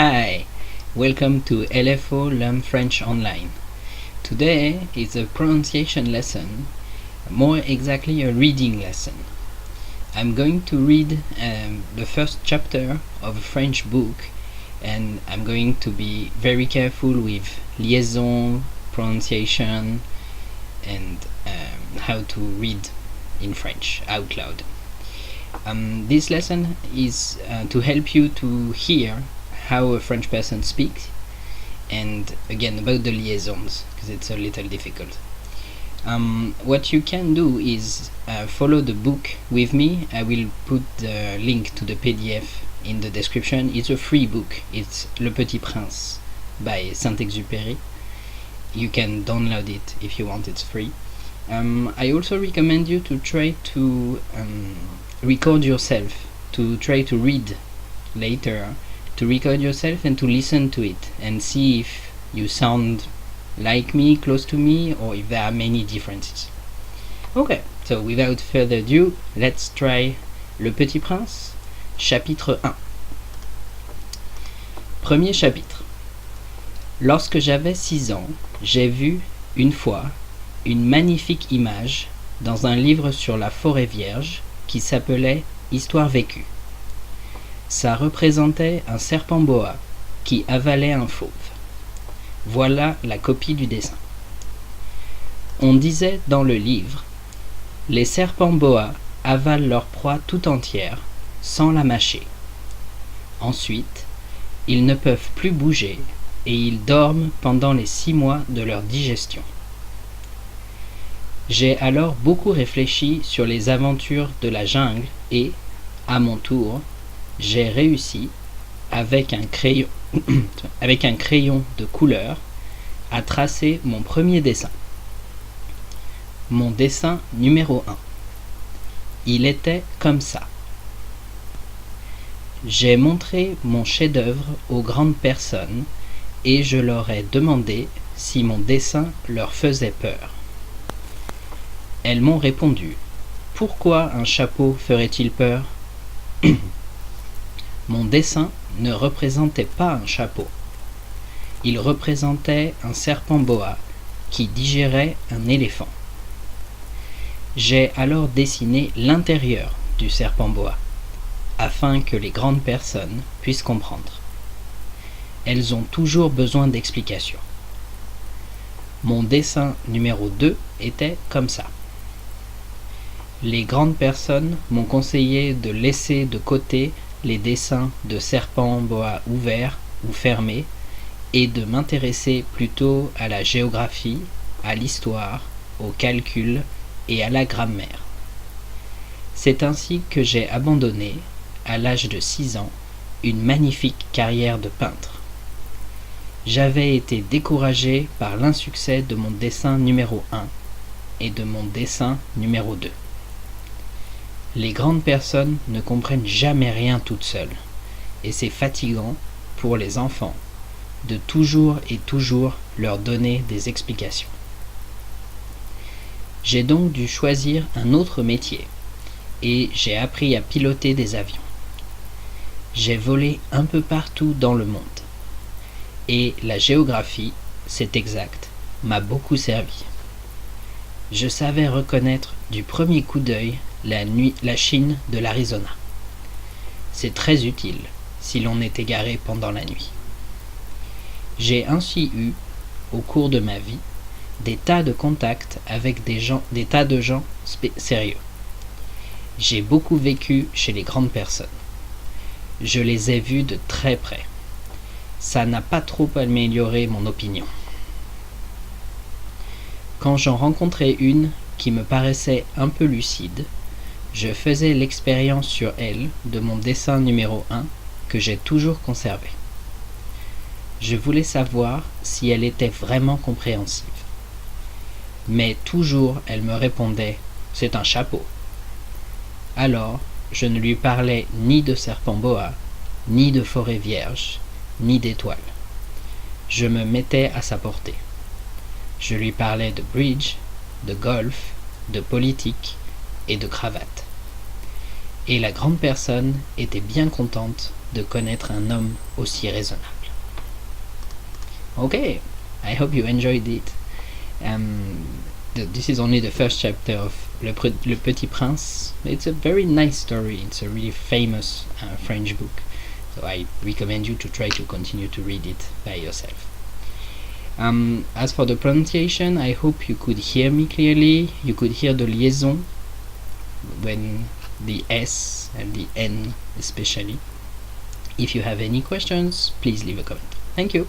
Hi, welcome to LFO Learn French Online. Today is a pronunciation lesson, more exactly a reading lesson. I'm going to read the first chapter of a French book, and I'm going to be very careful with liaison, pronunciation, and how to read in French out loud. This lesson is to help you to hear how a French person speaks, and again about the liaisons, because it's a little difficult. What you can do is follow the book with me. I will put the link to the PDF in the description. It's a free book. It's Le Petit Prince by Saint-Exupéry. You can download it if you want. It's free. I also recommend you to try to record yourself, to try to read later, to record yourself and to listen to it and see if you sound like me, close to me, or if there are many differences. Okay, so without further ado, let's try Le Petit Prince, chapitre 1. Premier chapitre. Lorsque j'avais 6 ans, j'ai vu, une fois, une magnifique image dans un livre sur la forêt vierge qui s'appelait Histoire vécue. Ça représentait un serpent boa qui avalait un fauve. Voilà la copie du dessin. On disait dans le livre, les serpents boa avalent leur proie tout entière sans la mâcher. Ensuite, ils ne peuvent plus bouger et ils dorment pendant les 6 mois de leur digestion. J'ai alors beaucoup réfléchi sur les aventures de la jungle et, à mon tour, j'ai réussi, avec un crayon de couleur, à tracer mon premier dessin. Mon dessin numéro 1. Il était comme ça. J'ai montré mon chef-d'œuvre aux grandes personnes et je leur ai demandé si mon dessin leur faisait peur. Elles m'ont répondu: pourquoi un chapeau ferait-il peur? Mon dessin ne représentait pas un chapeau. Il représentait un serpent boa qui digérait un éléphant. J'ai alors dessiné l'intérieur du serpent boa, afin que les grandes personnes puissent comprendre. Elles ont toujours besoin d'explications. Mon dessin numéro 2 était comme ça. Les grandes personnes m'ont conseillé de laisser de côté les dessins de serpents boa ouverts ou fermés et de m'intéresser plutôt à la géographie, à l'histoire, au calcul et à la grammaire. C'est ainsi que j'ai abandonné, à l'âge de 6 ans, une magnifique carrière de peintre. J'avais été découragé par l'insuccès de mon dessin numéro 1 et de mon dessin numéro 2. Les grandes personnes ne comprennent jamais rien toutes seules, et c'est fatigant pour les enfants de toujours et toujours leur donner des explications. J'ai donc dû choisir un autre métier, et j'ai appris à piloter des avions. J'ai volé un peu partout dans le monde, et la géographie, c'est exact, m'a beaucoup servi. Je savais reconnaître du premier coup d'œil la Chine de l'Arizona. C'est très utile si l'on est égaré pendant la nuit. J'ai ainsi eu, au cours de ma vie, des tas de contacts avec des tas de gens sérieux. J'ai beaucoup vécu chez les grandes personnes. Je les ai vus de très près. Ça n'a pas trop amélioré mon opinion. Quand j'en rencontrais une qui me paraissait un peu lucide, je faisais l'expérience sur elle de mon dessin numéro 1 que j'ai toujours conservé. Je voulais savoir si elle était vraiment compréhensive. Mais toujours elle me répondait « c'est un chapeau ». Alors je ne lui parlais ni de serpent boa, ni de forêt vierge, ni d'étoiles. Je me mettais à sa portée. Je lui parlais de bridge, de golf, de politique et de cravate. Et la grande personne était bien contente de connaître un homme aussi raisonnable. Okay, I hope you enjoyed it. This is only the first chapter of Le Petit Prince. It's a very nice story. It's a really famous French book. So I recommend you to try to continue to read it by yourself. As for the pronunciation, I hope you could hear me clearly. You could hear the liaison when the S and the N especially. If you have any questions, please leave a comment. Thank you.